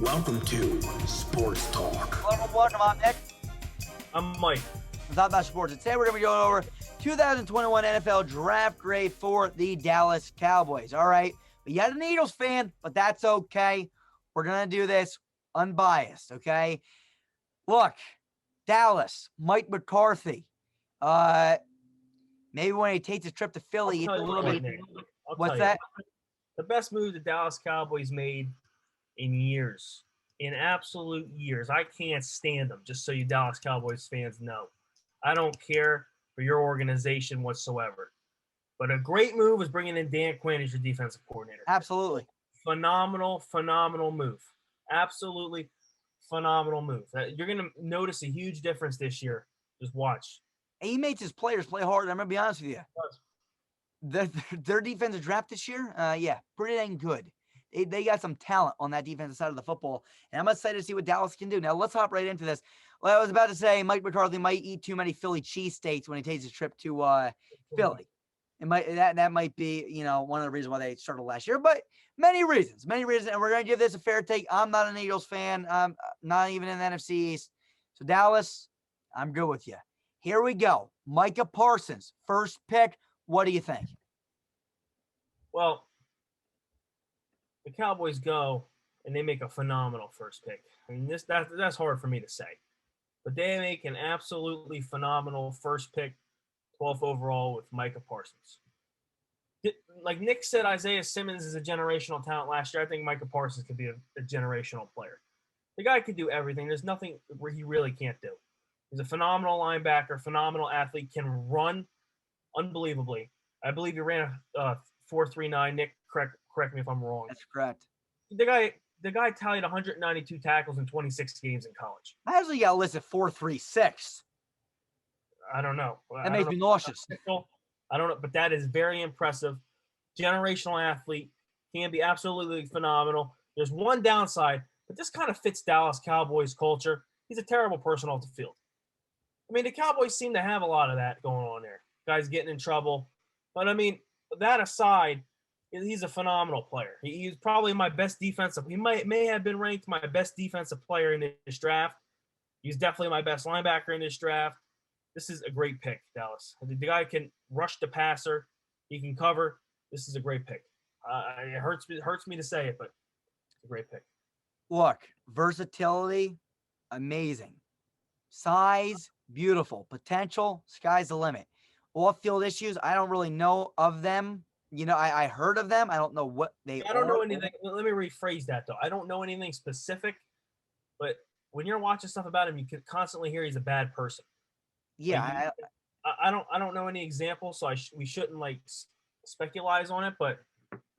Welcome to Sports Talk. Hello, welcome. I'm Nick. I'm Mike. I'm talking about sports. And today we're going to be going over 2021 NFL draft grade for the Dallas Cowboys. All right. But yet an Eagles fan, but that's okay. We're going to do this unbiased, okay? Look, Dallas, Mike McCarthy. Maybe when he takes a trip to Philly, it's a little bit. What's that? The best move the Dallas Cowboys made in years, in absolute years. I can't stand them, just so you Dallas Cowboys fans know. I don't care for your organization whatsoever. But a great move is bringing in Dan Quinn as your defensive coordinator. Absolutely. Phenomenal move. Absolutely phenomenal move. You're going to notice a huge difference this year. Just watch. He makes his players play hard. I'm going to be honest with you. Their defensive draft this year, pretty dang good. They got some talent on that defensive side of the football, and I'm excited to see what Dallas can do. Now, let's hop right into this. Well, I was about to say Mike McCarthy might eat too many Philly cheesesteaks when he takes a trip to Philly. That might be, one of the reasons why they started last year, but many reasons, and we're going to give this a fair take. I'm not an Eagles fan. I'm not even in the NFC East. So, Dallas, I'm good with you. Here we go. Micah Parsons, first pick. What do you think? Well, the Cowboys go and they make a phenomenal first pick. I mean, that's hard for me to say. But they make an absolutely phenomenal first pick, 12th overall with Micah Parsons. Like Nick said, Isaiah Simmons is a generational talent last year. I think Micah Parsons could be a generational player. The guy could do everything. There's nothing where he really can't do. He's a phenomenal linebacker, phenomenal athlete, can run unbelievably. I believe he ran a 4.39. Nick, correct me if I'm wrong. That's correct. The guy tallied 192 tackles in 26 games in college. I actually got listed 4.36. I don't know. That makes me nauseous. I don't know, but that is very impressive. Generational athlete, can be absolutely phenomenal. There's one downside, but this kind of fits Dallas Cowboys culture. He's a terrible person off the field. I mean, the Cowboys seem to have a lot of that going on there. Guys getting in trouble. But, I mean, that aside, he's a phenomenal player. He's probably my best defensive. He may have been ranked my best defensive player in this draft. He's definitely my best linebacker in this draft. This is a great pick, Dallas. The guy can rush the passer. He can cover. This is a great pick. It hurts me to say it, but it's a great pick. Look, versatility, amazing. Size, beautiful. Potential, sky's the limit. Off-field issues, I don't really know of them. I heard of them. I don't know what they are. I don't know anything. Let me rephrase that, though. I don't know anything specific, but when you're watching stuff about him, you can constantly hear he's a bad person. Yeah. I don't know any examples, so we shouldn't, speculate on it, but,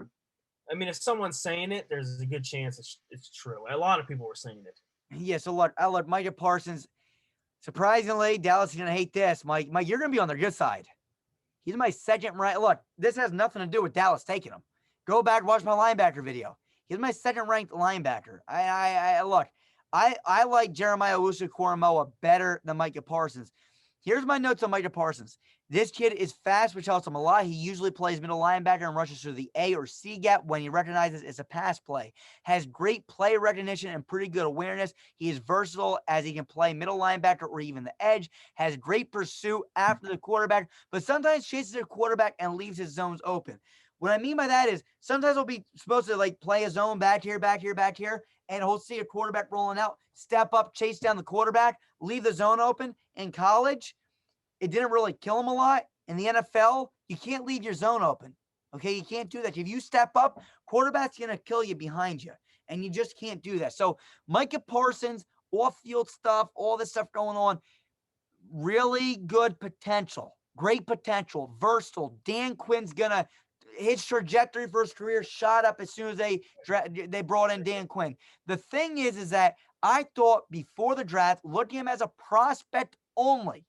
I mean, if someone's saying it, there's a good chance it's true. A lot of people were saying it. Yeah, so look, Micah Parsons. Surprisingly, Dallas is going to hate this. Mike, you're going to be on their good side. He's my second ranked. Look, this has nothing to do with Dallas taking him. Go back, watch my linebacker video. He's my second ranked linebacker. I like Jeremiah Owusu-Koramoah better than Micah Parsons. Here's my notes on Micah Parsons. This kid is fast, which helps him a lot. He usually plays middle linebacker and rushes through the A or C gap when he recognizes it's a pass play. Has great play recognition and pretty good awareness. He is versatile as he can play middle linebacker or even the edge. Has great pursuit after the quarterback, but sometimes chases their quarterback and leaves his zones open. What I mean by that is sometimes he'll be supposed to play a zone back here, and he'll see a quarterback rolling out, step up, chase down the quarterback, leave the zone open. In college, it didn't really kill him a lot. In the NFL, you can't leave your zone open. Okay, you can't do that. If you step up, quarterback's going to kill you behind you, and you just can't do that. So Micah Parsons, off-field stuff, all this stuff going on, really good potential, great potential, versatile. Dan Quinn's going to his trajectory for his career shot up as soon as they brought in Dan Quinn. The thing is that I thought before the draft, looking at him as a prospect only,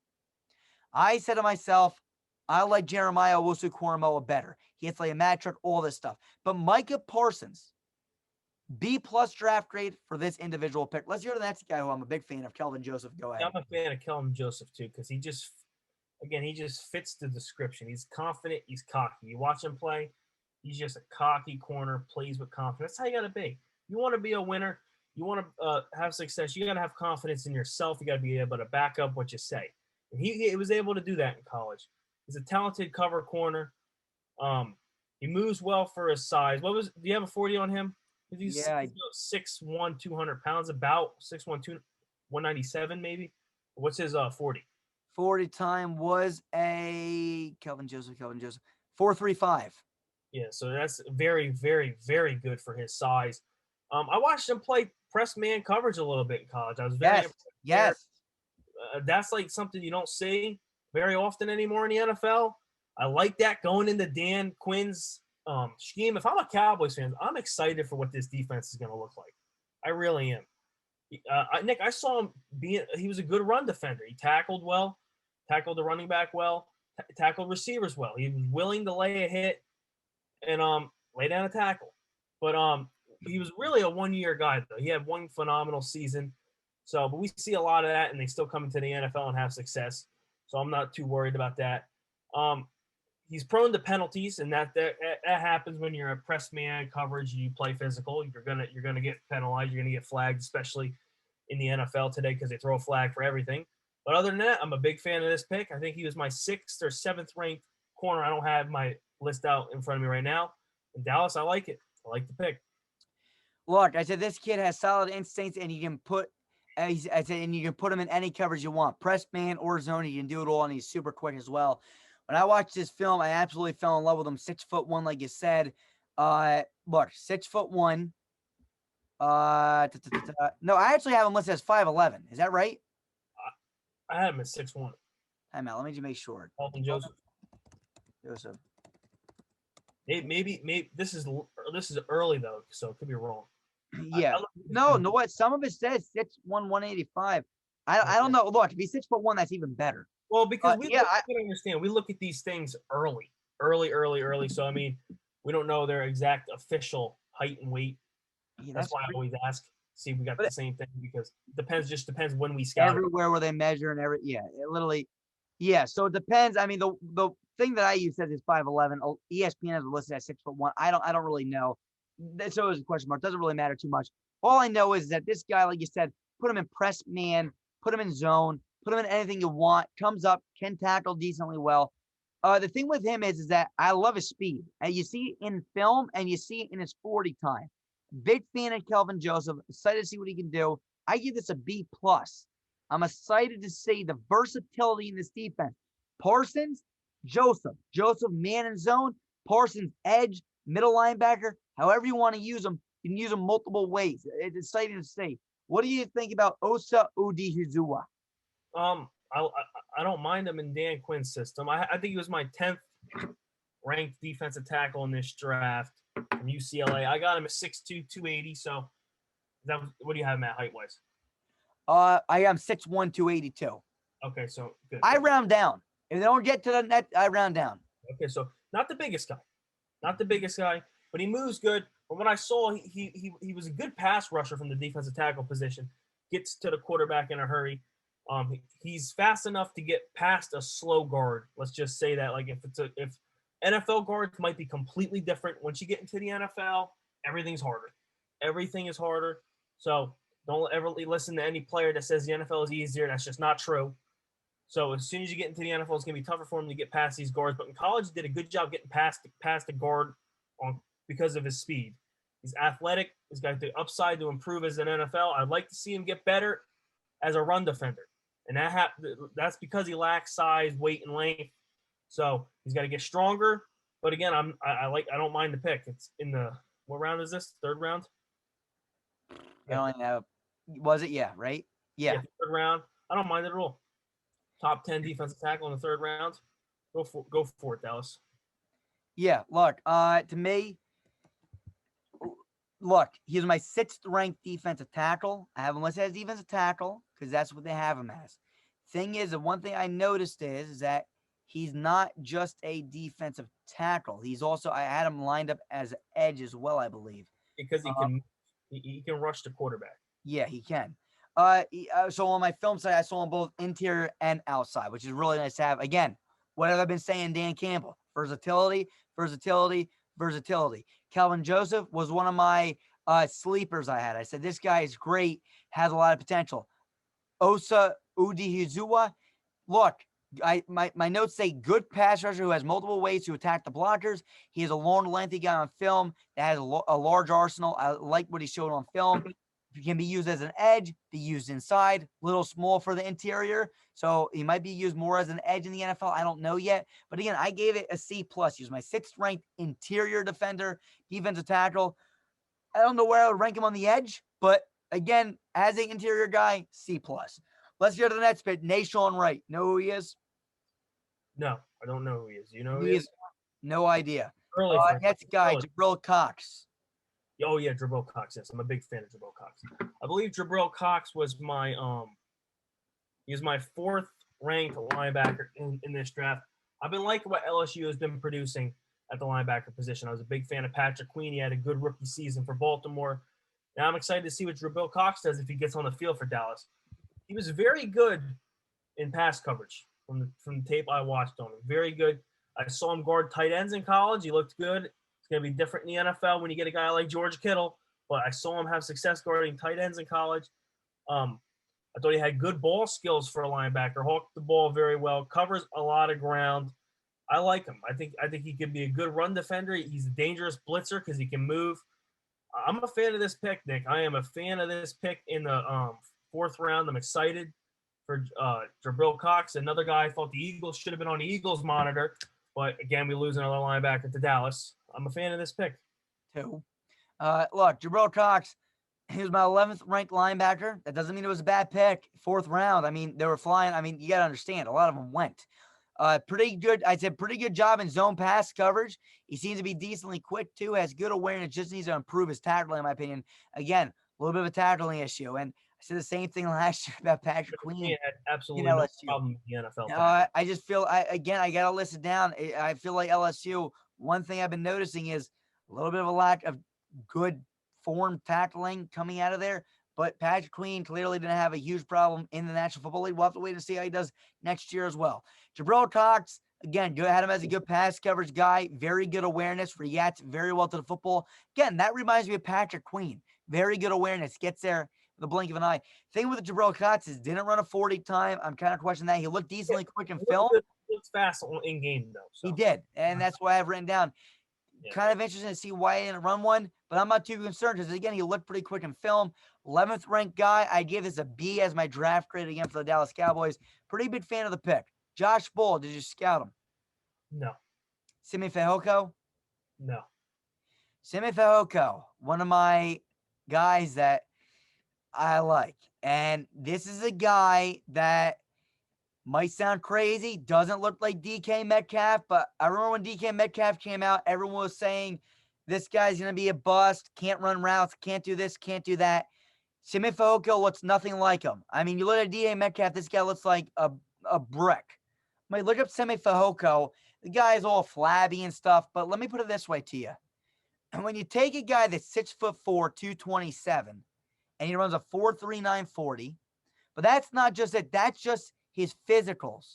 I said to myself, I like Jeremiah Owusu-Koramoah better. He has a match truck, all this stuff. But Micah Parsons, B+ draft grade for this individual pick. Let's hear the next guy who I'm a big fan of, Kelvin Joseph. Go ahead. I'm a fan of Kelvin Joseph too, because he just fits the description. He's confident. He's cocky. You watch him play, he's just a cocky corner, plays with confidence. That's how you got to be. You want to be a winner, you want to have success, you got to have confidence in yourself. You got to be able to back up what you say. And he was able to do that in college. He's a talented cover corner. He moves well for his size. Do you have a 40 on him? He's Yeah, 6'1", 200 pounds, about 6'1", 197 maybe. What's his 40? 40 time was a Kelvin Joseph, 4.35. Yeah, so that's very, very, very good for his size. I watched him play press man coverage a little bit in college. I was very impressed there. Yes. That's like something you don't see very often anymore in the NFL. I like that going into Dan Quinn's scheme. If I'm a Cowboys fan, I'm excited for what this defense is going to look like. I really am. Nick, I saw him he was a good run defender. He tackled well, tackled the running back well, tackled receivers well. He was willing to lay a hit and lay down a tackle. But he was really a one-year guy, though. He had one phenomenal season. So, but we see a lot of that, and they still come into the NFL and have success. So I'm not too worried about that. He's prone to penalties, and that happens when you're a press man coverage. You play physical. You're gonna get penalized. You're gonna get flagged, especially in the NFL today because they throw a flag for everything. But other than that, I'm a big fan of this pick. I think he was my 6th or 7th ranked corner. I don't have my list out in front of me right now. In Dallas, I like it. I like the pick. Look, I said this kid has solid instincts, and you can put. And you can put him in any coverage you want, press man or zone. You can do it all, and he's super quick as well. When I watched this film, I absolutely fell in love with him. 6'1", like you said. Look, 6'1". No, I actually have him listed as 5'11". Is that right? I have him at 6'1". Time out. Let me just make sure. Alton Joseph. Maybe this is early though, so it could be wrong. Yeah. No. What? Some of it says 6'1", 185. I don't know. Look, if he's 6'1", that's even better. Well, because I can understand. We look at these things early. So I mean, we don't know their exact official height and weight. Yeah, that's why I always ask. See if we got the same thing because it depends when we scout. Everywhere where they measure and it literally. Yeah, so it depends. I mean, the thing that I use says is 5'11". ESPN has listed at 6'1". I don't really know. That's always a question mark. Doesn't really matter too much. All I know is that this guy, like you said, put him in press man, put him in zone, put him in anything you want. Comes up, can tackle decently well. The thing with him is that I love his speed, and you see it in film and you see it in his 40 time. Big fan of Kelvin Joseph. Excited to see what he can do. I give this a B+. I'm excited to see the versatility in this defense. Parsons, Joseph man in zone, Parsons edge, middle linebacker, however you want to use them, you can use them multiple ways. It's exciting to see. What do you think about Osa Udihizua? I don't mind him in Dan Quinn's system. I think he was my 10th ranked defensive tackle in this draft from UCLA. I got him at 6'2", 280. So what do you have him at height-wise? I am 6'1", 282. Okay, so good. I round down. If they don't get to the net, I round down. Okay, so not the biggest guy, but he moves good. But when I saw he was a good pass rusher from the defensive tackle position, gets to the quarterback in a hurry. He's fast enough to get past a slow guard. Let's just say that. Like if NFL guards might be completely different. Once you get into the NFL, everything's harder. Everything is harder. So don't ever listen to any player that says the NFL is easier. That's just not true. So as soon as you get into the NFL, it's going to be tougher for him to get past these guards. But in college, he did a good job getting past the guard because of his speed. He's athletic. He's got the upside to improve as an NFL. I'd like to see him get better as a run defender. And that's because he lacks size, weight, and length. So he's got to get stronger. But again, I don't mind the pick. It's in what round is this? 3rd round? Was it? Yeah, right? Yeah. 3rd round. I don't mind it at all. Top 10 defensive tackle in the 3rd round. Go for it, Dallas. Yeah, look, to me, he's my 6th ranked defensive tackle. I have him listed as defensive tackle because that's what they have him as. Thing is, the one thing I noticed is that he's not just a defensive tackle. He's also, I had him lined up as edge as well, I believe. Because he can rush the quarterback. Yeah, he can. So on my film site, I saw him both interior and outside, which is really nice to have. Again, what have I been saying, Dan Campbell? Versatility. Calvin Joseph was one of my Sleepers I had. I said, this guy is great, has a lot of potential. Osa Udihizua. Look, my notes say good pass rusher who has multiple ways to attack the blockers. He is a long, lengthy guy on film that has a large arsenal. I like what he showed on film. He can be used as an edge, be used inside, little small for the interior. So he might be used more as an edge in the NFL. I don't know yet. But again, I gave it a C+. He was my 6th ranked interior defender, defensive tackle. I don't know where I would rank him on the edge, but again, as an interior guy, C+. Let's go to the next bit. Nashawn Wright. Know who he is? No, I don't know who he is. You know who He he is is? no idea. Early for Next guy, early. Jabril Cox. Oh yeah, Jabril Cox. Yes, I'm a big fan of Jabril Cox. I believe Jabril Cox was my he was my 4th ranked linebacker in this draft. I've been liking what LSU has been producing at the linebacker position. I was a big fan of Patrick Queen. He had a good rookie season for Baltimore. Now I'm excited to see what Jabril Cox does if he gets on the field for Dallas. He was very good in pass coverage from the tape I watched on him. Very good. I saw him guard tight ends in college. He looked good. It's going to be different in the NFL when you get a guy like George Kittle, but I saw him have success guarding tight ends in college. I thought he had good ball skills for a linebacker, hawked the ball very well, covers a lot of ground. I like him. I think he could be a good run defender. He's a dangerous blitzer because he can move. I'm a fan of this pick, Nick. I am a fan of this pick in the 4th round. I'm excited for Jabril Cox, another guy I thought the Eagles should have been on the Eagles monitor. But again, we lose another linebacker to Dallas. I'm a fan of this pick. 2. Look, Jabril Cox, he was my 11th ranked linebacker. That doesn't mean it was a bad pick. 4th round. I mean, they were flying. I mean, you got to understand, a lot of them went. Pretty good. I'd say pretty good job in zone pass coverage. He seems to be decently quick too, has good awareness, just needs to improve his tackling, in my opinion. Again, a little bit of a tackling issue. And I said the same thing last year about Patrick Queen. He had absolutely no problem with the NFL. I just feel, I got to list it down. I feel like LSU, one thing I've been noticing is a little bit of a lack of good form tackling coming out of there. But Patrick Queen clearly didn't have a huge problem in the National Football League. We'll have to wait and see how he does next year as well. Jabril Cox, again, good. Had him as a good pass coverage guy. Very good awareness. Reacts very well to the football. Again, that reminds me of Patrick Queen. Very good awareness. Gets there with a blink of an eye. Thing with Jabril Cox is didn't run a 40 time. I'm kind of questioning that. He looked decently quick in film. He looks fast in game, though. So. He did. And that's why I've written down. Yeah. Kind of interesting to see why he didn't run one, but I'm not too concerned because, again, he looked pretty quick in film. 11th ranked guy. I gave this a B as my draft grade again for the Dallas Cowboys. Pretty big fan of the pick. Josh Bull, did you scout him? No. Simi Fehoko? No. Simi Fehoko, one of my guys that I like. And this is a guy that might sound crazy, doesn't look like DK Metcalf, but I remember when DK Metcalf came out, everyone was saying this guy's going to be a bust, can't run routes, can't do this, can't do that. Simi Fehoko looks nothing like him. I mean, you look at DK Metcalf, this guy looks like a brick. I mean, look up Simi Fehoko. The guy is all flabby and stuff, but let me put it this way to you. And when you take a guy that's 6'4", 227, and he runs a 4.39 40, but that's not just it. That's just his physicals.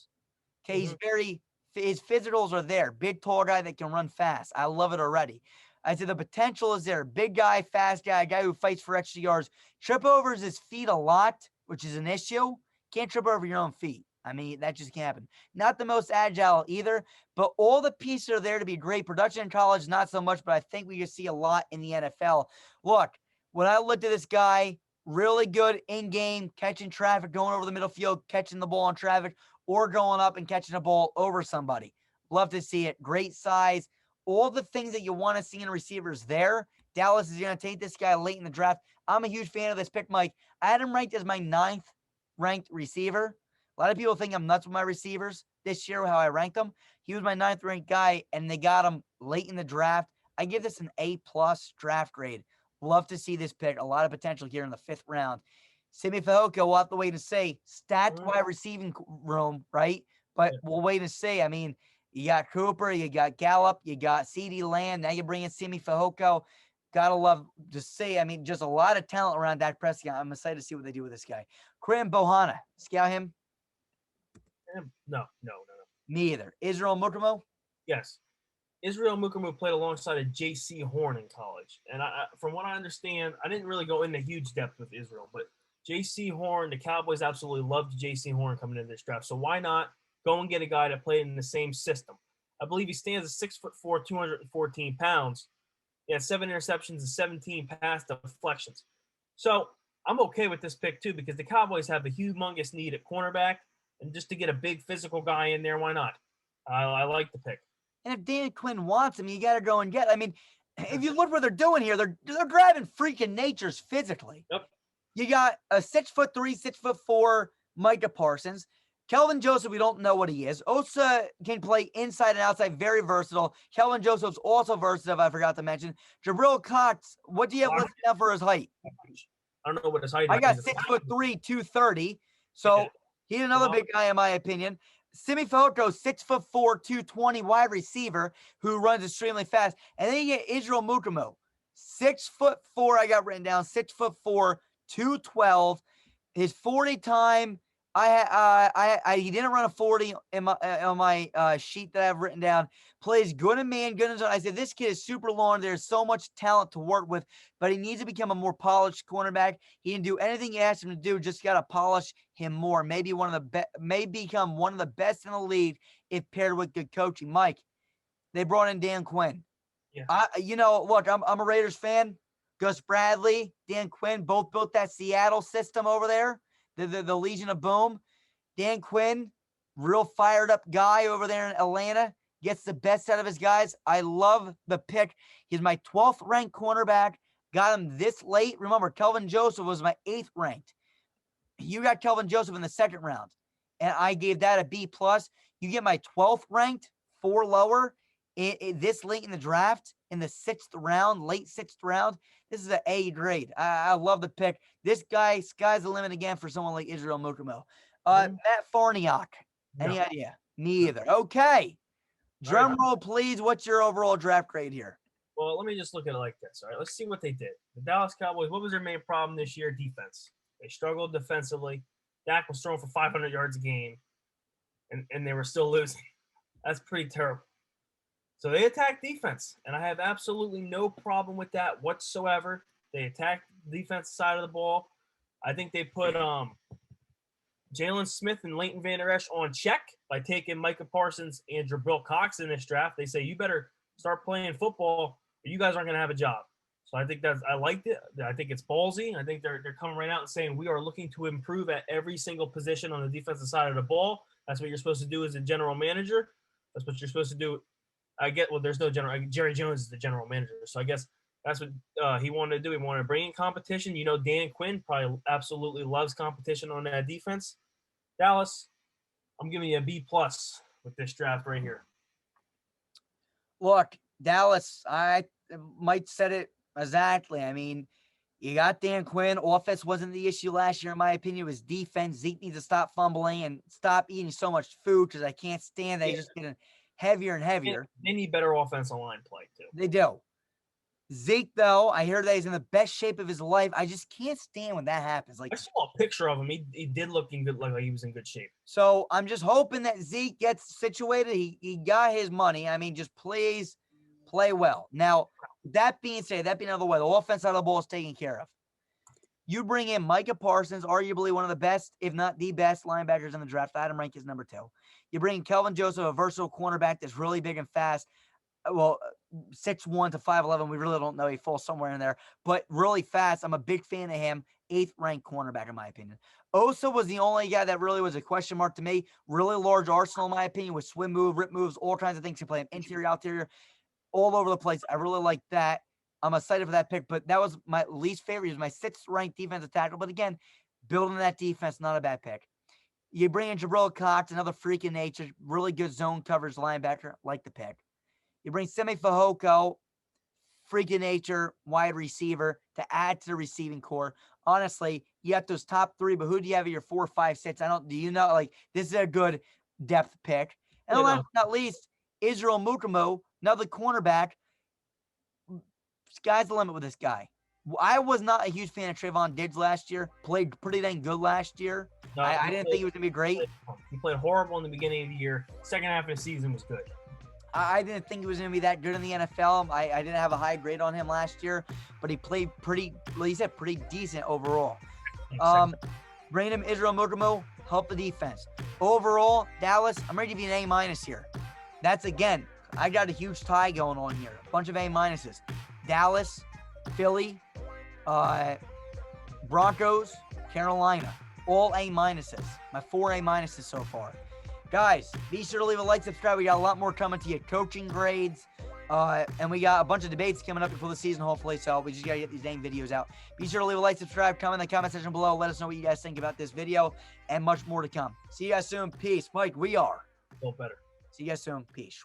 Okay, his physicals are there. Big, tall guy that can run fast. I love it already. I said the potential is there. Big guy, fast guy, a guy who fights for extra yards. Trip overs his feet a lot, which is an issue. Can't trip over your own feet. I mean, that just can't happen. Not the most agile either, but all the pieces are there to be great. Production in college, not so much, but I think we can see a lot in the NFL. Look, when I looked at this guy, really good in-game, catching traffic, going over the middle field, catching the ball in traffic, or going up and catching a ball over somebody. Love to see it. Great size. All the things that you want to see in receivers there. Dallas is going to take this guy late in the draft. I'm a huge fan of this pick, Mike. I had him ranked as my 9th ranked receiver. A lot of people think I'm nuts with my receivers this year, how I ranked them. He was my 9th ranked guy, and they got him late in the draft. I give this an A+ draft grade. Love to see this pick. A lot of potential here in the 5th round. Simi Fehoko, we'll have to wait and see. Stat-wise receiving room, right? But we'll wait and see. I mean, you got Cooper, you got Gallup, you got CeeDee Lamb. Now you bring in Simi Fehoko. Gotta love to see. I mean, just a lot of talent around Dak Prescott. I'm excited to see what they do with this guy. Kareem Bohanna. Scout him? No. Me either. Israel Mukumo? Yes. Israel Mukumu played alongside of J.C. Horn in college. And from what I understand, I didn't really go into huge depth with Israel, but J.C. Horn, the Cowboys absolutely loved J.C. Horn coming into this draft. So why not go and get a guy that played in the same system? I believe he stands at 6'4", 214 pounds. He had 7 interceptions and 17 pass deflections. So I'm okay with this pick too, because the Cowboys have a humongous need at cornerback, and just to get a big physical guy in there, why not? I like the pick. And if Dan Quinn wants him, you got to go and get. I mean, if you look what they're doing here, they're grabbing freaking natures physically. Yep. You got a 6'3", 6'4" Micah Parsons. Kelvin Joseph, we don't know what he is. Osa can play inside and outside, very versatile. Kelvin Joseph's also versatile, I forgot to mention. Jabril Cox, what do you have listed down for his height? I don't know what his height is. I got 6'3", 230. So he's another big guy in my opinion. Simi Fehoko, 6'4", 220 wide receiver who runs extremely fast. And then you get Israel Mukumu, 6'4", I got written down, 6'4", 212. His 40 time, he didn't run a 40 in my on my sheet that I've written down. Plays good in man, good in zone. I said this kid is super long. There's so much talent to work with, but he needs to become a more polished cornerback. He didn't do anything you asked him to do. Just got to polish him more. Maybe may become one of the best in the league if paired with good coaching. Mike, they brought in Dan Quinn. Yeah. Look, I'm a Raiders fan. Gus Bradley, Dan Quinn, both built that Seattle system over there. The Legion of Boom. Dan Quinn, real fired up guy over there in Atlanta, gets the best out of his guys. I love the pick. He's my 12th ranked cornerback. Got him this late. Remember, Kelvin Joseph was my 8th ranked. You got Kelvin Joseph in the 2nd round, and I gave that a B+. You get my 12th ranked, 4 lower, this late in the draft, in the 6th round, late 6th round. This is an A grade. I love the pick. This guy, sky's the limit again for someone like Israel Mukumu. Matt Farniok. Any idea? Me either. Okay. Drum roll, please. What's your overall draft grade here? Well, let me just look at it like this. All right, let's see what they did. The Dallas Cowboys, what was their main problem this year? Defense. They struggled defensively. Dak was throwing for 500 yards a game, and they were still losing. That's pretty terrible. So they attacked defense, and I have absolutely no problem with that whatsoever. They attacked the defense side of the ball. I think they put Jalen Smith and Leighton Vander Esch on check by taking Micah Parsons and Jabril Cox in this draft. They say, you better start playing football or you guys aren't going to have a job. So I think I liked it. I think it's ballsy. I think they're coming right out and saying we are looking to improve at every single position on the defensive side of the ball. That's what you're supposed to do as a general manager. That's what you're supposed to do. There's no general. Jerry Jones is the general manager. So I guess that's what he wanted to do. He wanted to bring in competition. Dan Quinn probably absolutely loves competition on that defense. Dallas, I'm giving you a B+ with this draft right here. Look, Dallas, I might said it exactly. I mean, you got Dan Quinn. Offense wasn't the issue last year, in my opinion. It was defense. Zeke needs to stop fumbling and stop eating so much food because I can't stand that. He's just getting heavier and heavier. They need better offensive line play, too. They do. Zeke, though, I hear that he's in the best shape of his life. I just can't stand when that happens. Like, I saw a picture of him. He did looking good, like he was in good shape. So I'm just hoping that Zeke gets situated. He got his money. I mean, just please play well. Now, that being said, that being another way, the offense side of the ball is taken care of. You bring in Micah Parsons, arguably one of the best, if not the best, linebackers in the draft. Adam Rank is number 2. You bring in Kelvin Joseph, a versatile cornerback that's really big and fast. Well, 6'1" to 5'11". We really don't know. He falls somewhere in there, but really fast. I'm a big fan of him. 8th ranked cornerback, in my opinion. Osa was the only guy that really was a question mark to me. Really large arsenal, in my opinion, with swim move, rip moves, all kinds of things. He play him interior, outerior, all over the place. I really like that. I'm excited for that pick, but that was my least favorite. He was my 6th ranked defensive tackle. But again, building that defense, not a bad pick. You bring in Jabril Cox, another freak in nature, really good zone coverage linebacker, like the pick. You bring Simi Fehoko, freak in nature, wide receiver, to add to the receiving core. Honestly, you have those top 3, but who do you have at your 4, 5, 6? Do you know? Like, this is a good depth pick. And last but not least, Israel Mukumu, another cornerback. Sky's the limit with this guy. I was not a huge fan of Trayvon Diggs last year. Played pretty dang good last year. No, I didn't think he was going to be great. He played horrible in the beginning of the year. Second half of the season was good. I didn't think he was going to be that good in the NFL. I didn't have a high grade on him last year, but he played pretty decent overall. Brandon Israel Mogamo helped the defense. Overall, Dallas, I'm ready to be an A- here. That's, again, I got a huge tie going on here. A bunch of A-. Dallas, Philly, Broncos, Carolina. All A-. My 4 A- so far. Guys, be sure to leave a like, subscribe. We got a lot more coming to you. Coaching grades. And we got a bunch of debates coming up before the season, hopefully. So we just got to get these dang videos out. Be sure to leave a like, subscribe, comment in the comment section below. Let us know what you guys think about this video and much more to come. See you guys soon. Peace. Mike, we are. Feel better. See you guys soon. Peace.